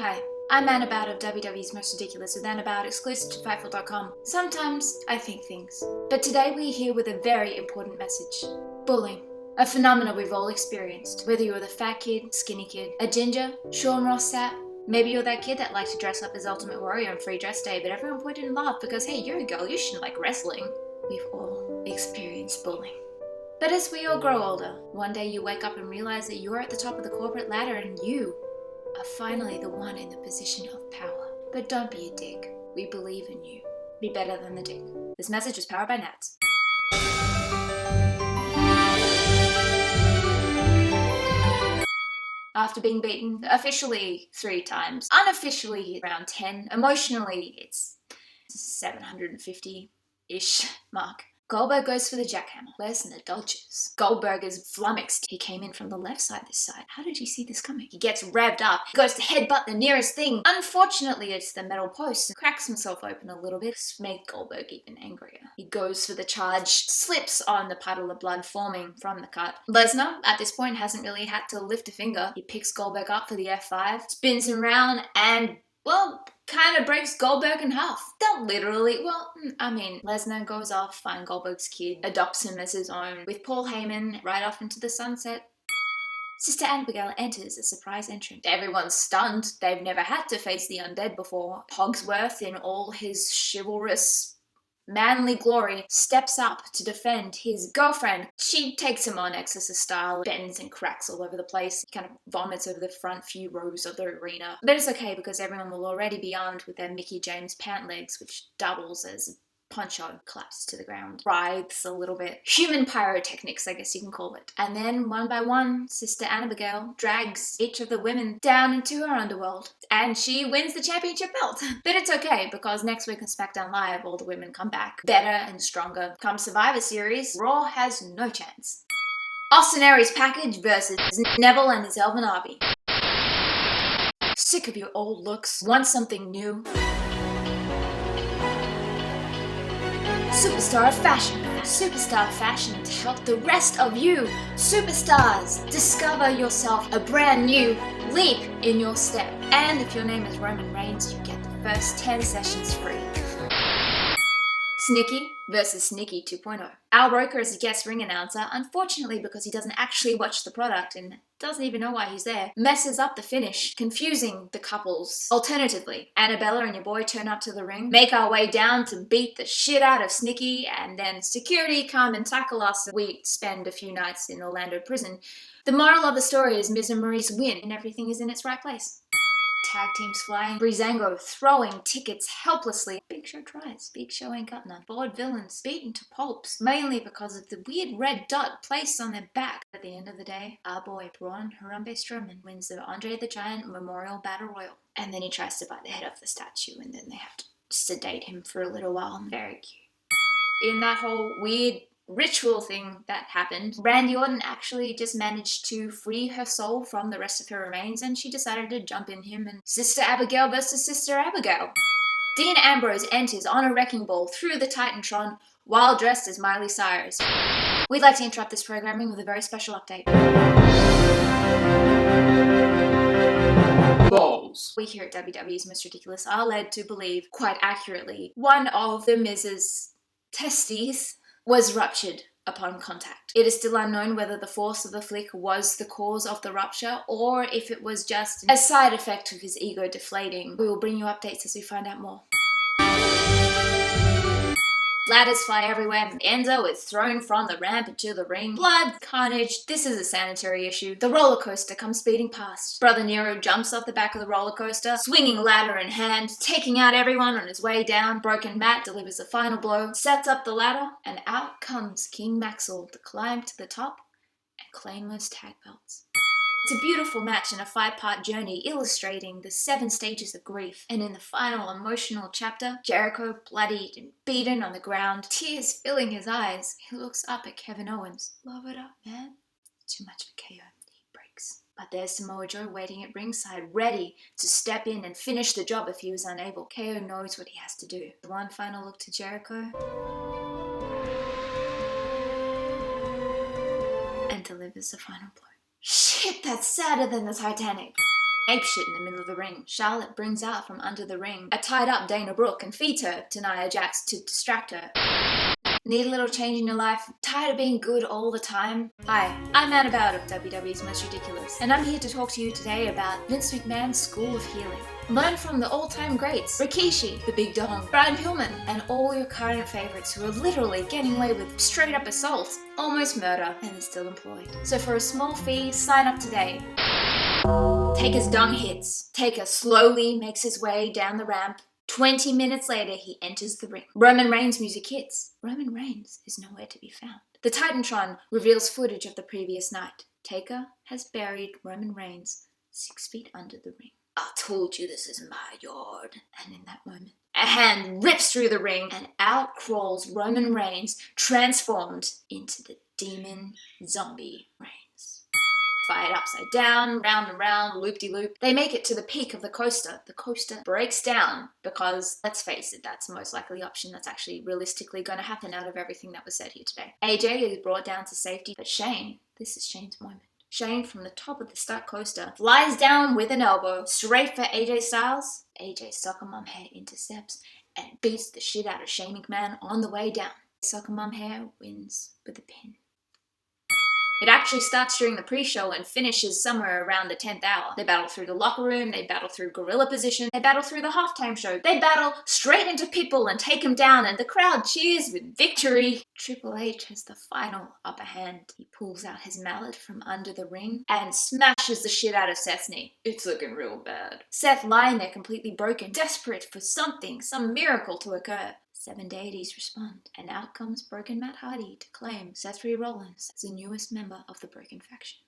Hi, I'm Anna Bauert of WWE'S Most Ridiculous with Anna Bauert, exclusive to Fightful.com. Sometimes I think things. But today we're here with a very important message. Bullying. A phenomenon we've all experienced. Whether you're the fat kid, skinny kid, a ginger, Sean Ross Sapp, maybe you're that kid that likes to dress up as Ultimate Warrior on Free Dress Day, but everyone pointed and laughed because, hey, you're a girl, you shouldn't like wrestling. We've all experienced bullying. But as we all grow older, one day you wake up and realize that you're at the top of the corporate ladder and you are finally the one in the position of power. But don't be a dick. We believe in you. Be better than the dick. This message was powered by Nats. After being beaten officially 3 times, unofficially around 10, emotionally it's 750-ish mark. Goldberg goes for the jackhammer. Lesnar dodges. Goldberg is flummoxed. He came in from the left side this side. How did he see this coming? He gets revved up. He goes to headbutt the nearest thing. Unfortunately, it's the metal post. Cracks himself open a little bit. This made Goldberg even angrier. He goes for the charge, slips on the puddle of blood forming from the cut. Lesnar, at this point, hasn't really had to lift a finger. He picks Goldberg up for the F5, spins him around, and, well, kind of breaks Goldberg in half. Not literally, Lesnar goes off, finds Goldberg's kid, adopts him as his own, with Paul Heyman right off into the sunset. Sister Abigail enters a surprise entrance. Everyone's stunned. They've never had to face the undead before. Hogsworth, in all his chivalrous, manly glory, steps up to defend his girlfriend. She takes him on Exorcist style, bends and cracks all over the place, kind of vomits over the front few rows of the arena. But it's okay because everyone will already be armed with their Mickey James pant legs, which doubles as poncho, collapses to the ground, writhes a little bit. Human pyrotechnics, I guess you can call it. And then, one by one, Sister Abigail drags each of the women down into her underworld. And she wins the championship belt. But it's okay, because next week on SmackDown Live, all the women come back better and stronger. Come Survivor Series, Raw has no chance. Austin Aries package versus Neville and his Elven Army. Sick of your old looks, want something new? Superstar of fashion. Superstar fashion to help the rest of you. Superstars, discover yourself a brand new leap in your step. And if your name is Roman Reigns, you get the first 10 sessions free. Snicky versus Sneaky 2.0. Al Roker is a guest ring announcer, unfortunately because he doesn't actually watch the product and doesn't even know why he's there, messes up the finish, confusing the couples. Alternatively, Annabella and your boy turn up to the ring, make our way down to beat the shit out of Snicky, and then security come and tackle us and we spend a few nights in Orlando prison. The moral of the story is Miz and Maurice win and everything is in its right place. Tag teams flying, Breezango throwing tickets helplessly. Big Show tries, Big Show ain't got none. Bored villains beaten to pulps, mainly because of the weird red dot placed on their back. At the end of the day, our boy Braun Harambe Strowman wins the Andre the Giant Memorial Battle Royal. And then he tries to bite the head off the statue and then they have to sedate him for a little while. Very cute. In that whole weird ritual thing that happened, Randy Orton actually just managed to free her soul from the rest of her remains and she decided to jump in him and Sister Abigail versus Sister Abigail. Dean Ambrose enters on a wrecking ball through the Titantron while dressed as Miley Cyrus. We'd like to interrupt this programming with a very special update. Balls. We here at WWE's Most Ridiculous are led to believe, quite accurately, one of the Miz's testes was ruptured upon contact. It is still unknown whether the force of the flick was the cause of the rupture or if it was just a side effect of his ego deflating. We will bring you updates as we find out more. Ladders fly everywhere. Enzo is thrown from the ramp into the ring. Blood, carnage. This is a sanitary issue. The roller coaster comes speeding past. Brother Nero jumps off the back of the roller coaster, swinging ladder in hand, taking out everyone on his way down. Broken Matt delivers the final blow, sets up the ladder, and out comes King Maxwell to climb to the top and claim those tag belts. It's a beautiful match and a 5-part journey illustrating the 7 stages of grief. And in the final emotional chapter, Jericho, bloodied and beaten on the ground, tears filling his eyes, he looks up at Kevin Owens. Love it up, man. Too much for KO. He breaks. But there's Samoa Joe waiting at ringside, ready to step in and finish the job if he was unable. KO knows what he has to do. One final look to Jericho. And delivers the final blow. Shit, that's sadder than the Titanic. apeshit in the middle of the ring. Charlotte brings out from under the ring a tied up Dana Brooke and feeds her to Nia Jax to distract her. Need a little change in your life? Tired of being good all the time? Hi, I'm Anna Bauert of WWE's Most Ridiculous, and I'm here to talk to you today about Vince McMahon's School of Healing. Learn from the all-time greats, Rikishi, the Big Dog, Brian Pillman, and all your current favorites who are literally getting away with straight-up assault, almost murder, and are still employed. So for a small fee, sign up today. Taker's dung hits. Taker slowly makes his way down the ramp. 20 minutes later, he enters the ring. Roman Reigns' music hits. Roman Reigns is nowhere to be found. The Titantron reveals footage of the previous night. Taker has buried Roman Reigns 6 feet under the ring. I told you this is my yard. And in that moment, a hand rips through the ring and out crawls Roman Reigns, transformed into the demon zombie Reigns. Fired upside down, round and round, loop-de-loop. They make it to the peak of the coaster. The coaster breaks down because, let's face it, that's the most likely option that's actually realistically going to happen out of everything that was said here today. AJ is brought down to safety, but Shane, this is Shane's moment. Shane, from the top of the stuck coaster, flies down with an elbow straight for AJ Styles. AJ Soccer Mom Hair intercepts and beats the shit out of Shane McMahon on the way down. Soccer Mom Hair wins with a pin. It actually starts during the pre-show and finishes somewhere around the 10th hour. They battle through the locker room, they battle through gorilla position, they battle through the halftime show, they battle straight into Pitbull and take him down, and the crowd cheers with victory. Triple H has the final upper hand. He pulls out his mallet from under the ring and smashes the shit out of Seth's knee. It's looking real bad. Seth lying there completely broken, desperate for something, some miracle to occur. 7 deities respond, and out comes Broken Matt Hardy to claim Seth Rollins as the newest member of the Broken faction.